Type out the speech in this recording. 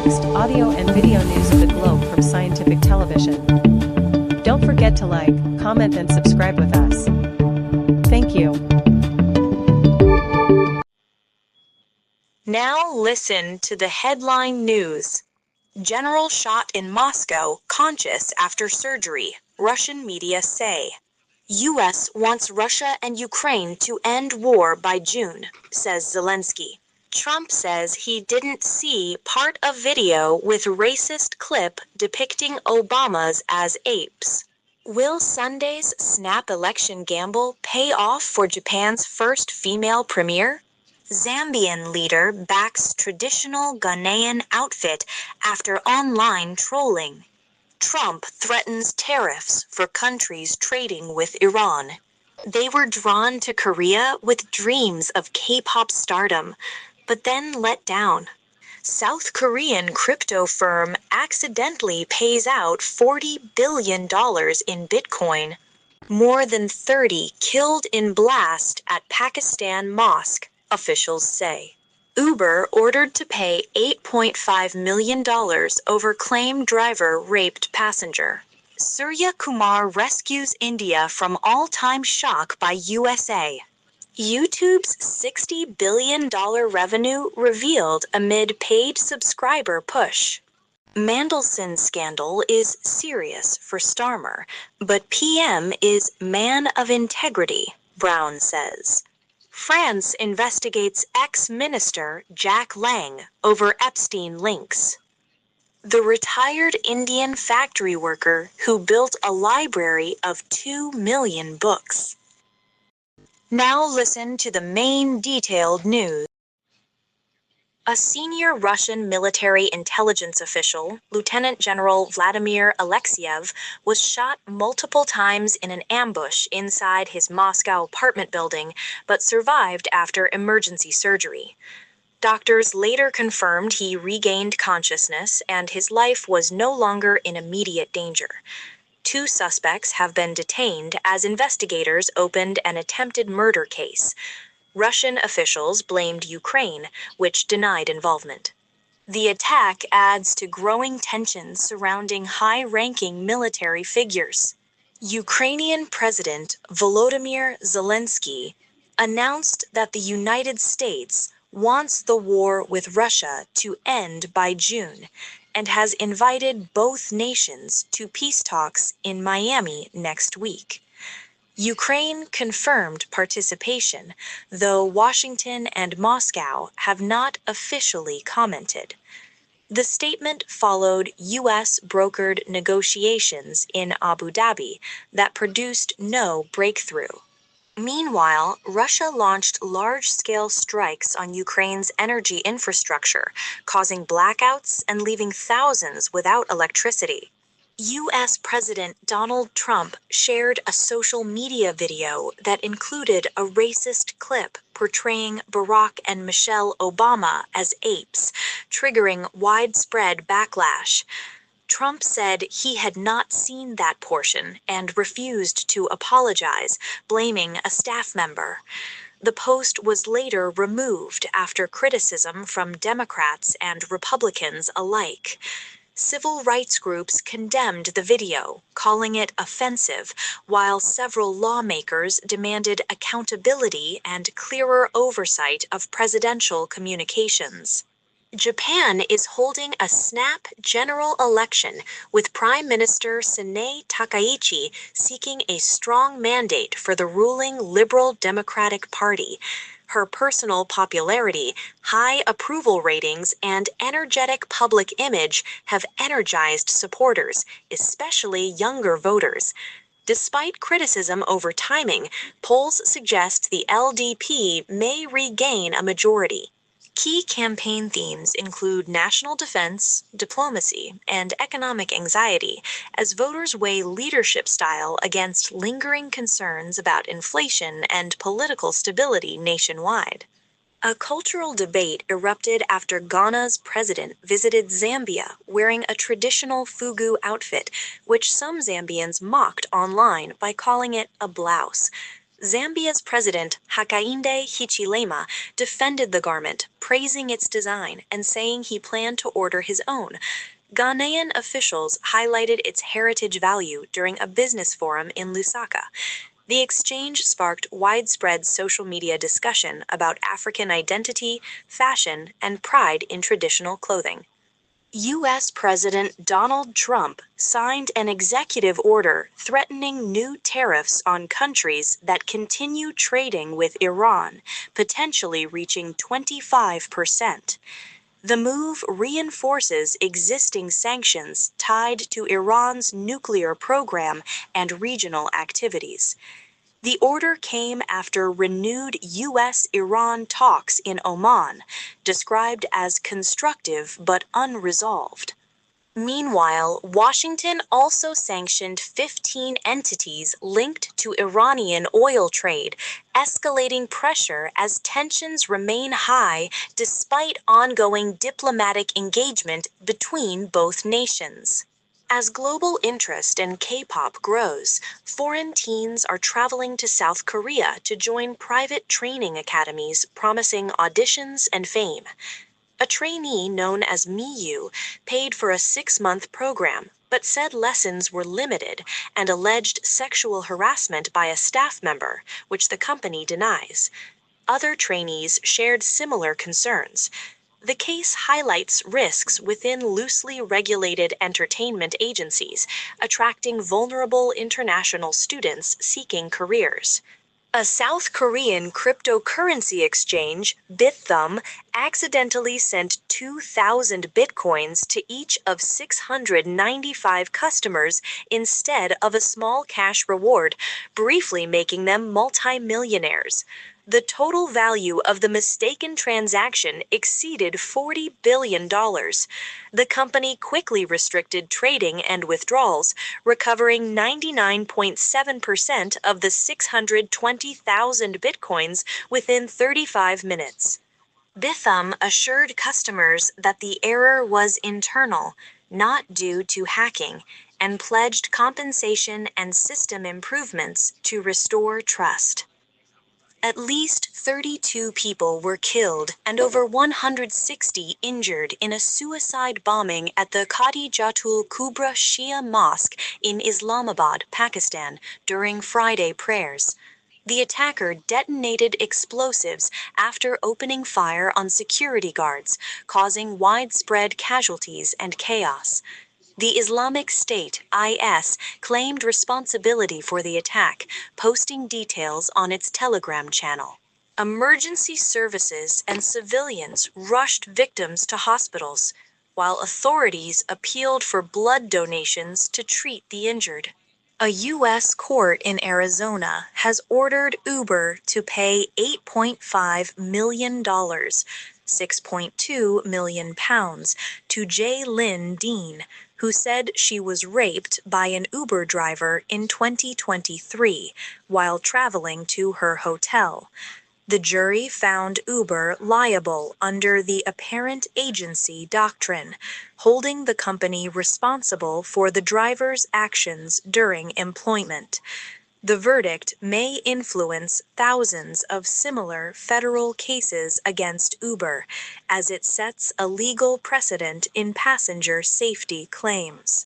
text, audio, and video news of the globe from Scientific Television. Don't forget to like, comment, and subscribe with us. Thank you. Now listen to the headline news. General shot in Moscow, conscious after surgery, Russian media say. U.S. wants Russia and Ukraine to end war by June, says Zelensky. Trump says he didn't see part of video with racist clip depicting Obamas as apes. Will Sunday's snap election gamble pay off for Japan's first female premier? Zambian leader backs traditional Ghanaian outfit after online trolling. Trump threatens tariffs for countries trading with Iran. They were drawn to Korea with dreams of K-pop stardom, but then let down. South Korean crypto firm accidentally pays out $40 billion in Bitcoin. More than 30 killed in blast at Pakistan mosque, officials say. Uber ordered to pay $8.5 million over claim driver raped passenger. Surya Kumar rescues India from all-time shock by USA. YouTube's $60 billion revenue revealed amid paid subscriber push. Mandelson scandal is serious for Starmer, but PM is man of integrity, Brown says. France investigates ex-minister Jack Lang over Epstein links. The retired Indian factory worker who built a library of 2 million books. Now listen to the main detailed news. A senior Russian military intelligence official, Lieutenant General Vladimir Alexeyev, was shot multiple times in an ambush inside his Moscow apartment building, but survived after emergency surgery. Doctors later confirmed he regained consciousness and his life was no longer in immediate danger. 2 suspects have been detained as investigators opened an attempted murder case. Russian officials blamed Ukraine, which denied involvement. The attack adds to growing tensions surrounding high-ranking military figures. Ukrainian President Volodymyr Zelensky announced that the United States wants the war with Russia to end by June and has invited both nations to peace talks in Miami next week. Ukraine confirmed participation, though Washington and Moscow have not officially commented. The statement followed U.S.-brokered negotiations in Abu Dhabi that produced no breakthrough. Meanwhile, Russia launched large-scale strikes on Ukraine's energy infrastructure, causing blackouts and leaving thousands without electricity. U.S. President Donald Trump shared a social media video that included a racist clip portraying Barack and Michelle Obama as apes, triggering widespread backlash. Trump said he had not seen that portion and refused to apologize, blaming a staff member. The post was later removed after criticism from Democrats and Republicans alike. Civil rights groups condemned the video, calling it offensive, while several lawmakers demanded accountability and clearer oversight of presidential communications. Japan is holding a snap general election, with Prime Minister Sanae Takaichi seeking a strong mandate for the ruling Liberal Democratic Party. Her personal popularity, high approval ratings, and energetic public image have energized supporters, especially younger voters. Despite criticism over timing, polls suggest the LDP may regain a majority. Key campaign themes include national defense, diplomacy, and economic anxiety, as voters weigh leadership style against lingering concerns about inflation and political stability nationwide. A cultural debate erupted after Ghana's president visited Zambia wearing a traditional fugu outfit, which some Zambians mocked online by calling it a blouse. Zambia's president, Hakainde Hichilema, defended the garment, praising its design and saying he planned to order his own. Ghanaian officials highlighted its heritage value during a business forum in Lusaka. The exchange sparked widespread social media discussion about African identity, fashion, and pride in traditional clothing. U.S. President Donald Trump signed an executive order threatening new tariffs on countries that continue trading with Iran, potentially reaching 25%. The move reinforces existing sanctions tied to Iran's nuclear program and regional activities. The order came after renewed U.S.-Iran talks in Oman, described as constructive but unresolved. Meanwhile, Washington also sanctioned 15 entities linked to Iranian oil trade, escalating pressure as tensions remain high despite ongoing diplomatic engagement between both nations. As global interest in K-pop grows, foreign teens are traveling to South Korea to join private training academies promising auditions and fame. A trainee known as Miyu paid for a 6-month program, but said lessons were limited and alleged sexual harassment by a staff member, which the company denies. Other trainees shared similar concerns. The case highlights risks within loosely regulated entertainment agencies, attracting vulnerable international students seeking careers. A South Korean cryptocurrency exchange, Bithumb, accidentally sent 2,000 bitcoins to each of 695 customers instead of a small cash reward, briefly making them multimillionaires. The total value of the mistaken transaction exceeded $40 billion. The company quickly restricted trading and withdrawals, recovering 99.7% of the 620,000 bitcoins within 35 minutes. Bithumb assured customers that the error was internal, not due to hacking, and pledged compensation and system improvements to restore trust. At least 32 people were killed and over 160 injured in a suicide bombing at the Khadijatul Kubra Shia Mosque in Islamabad, Pakistan, during Friday prayers. The attacker detonated explosives after opening fire on security guards, causing widespread casualties and chaos. The Islamic State, IS, claimed responsibility for the attack, posting details on its Telegram channel. Emergency services and civilians rushed victims to hospitals, while authorities appealed for blood donations to treat the injured. A U.S. court in Arizona has ordered Uber to pay $8.5 million, £6.2 million, to Jaylynn Dean, who said she was raped by an Uber driver in 2023 while traveling to her hotel. The jury found Uber liable under the apparent agency doctrine, holding the company responsible for the driver's actions during employment. The verdict may influence thousands of similar federal cases against Uber, as it sets a legal precedent in passenger safety claims.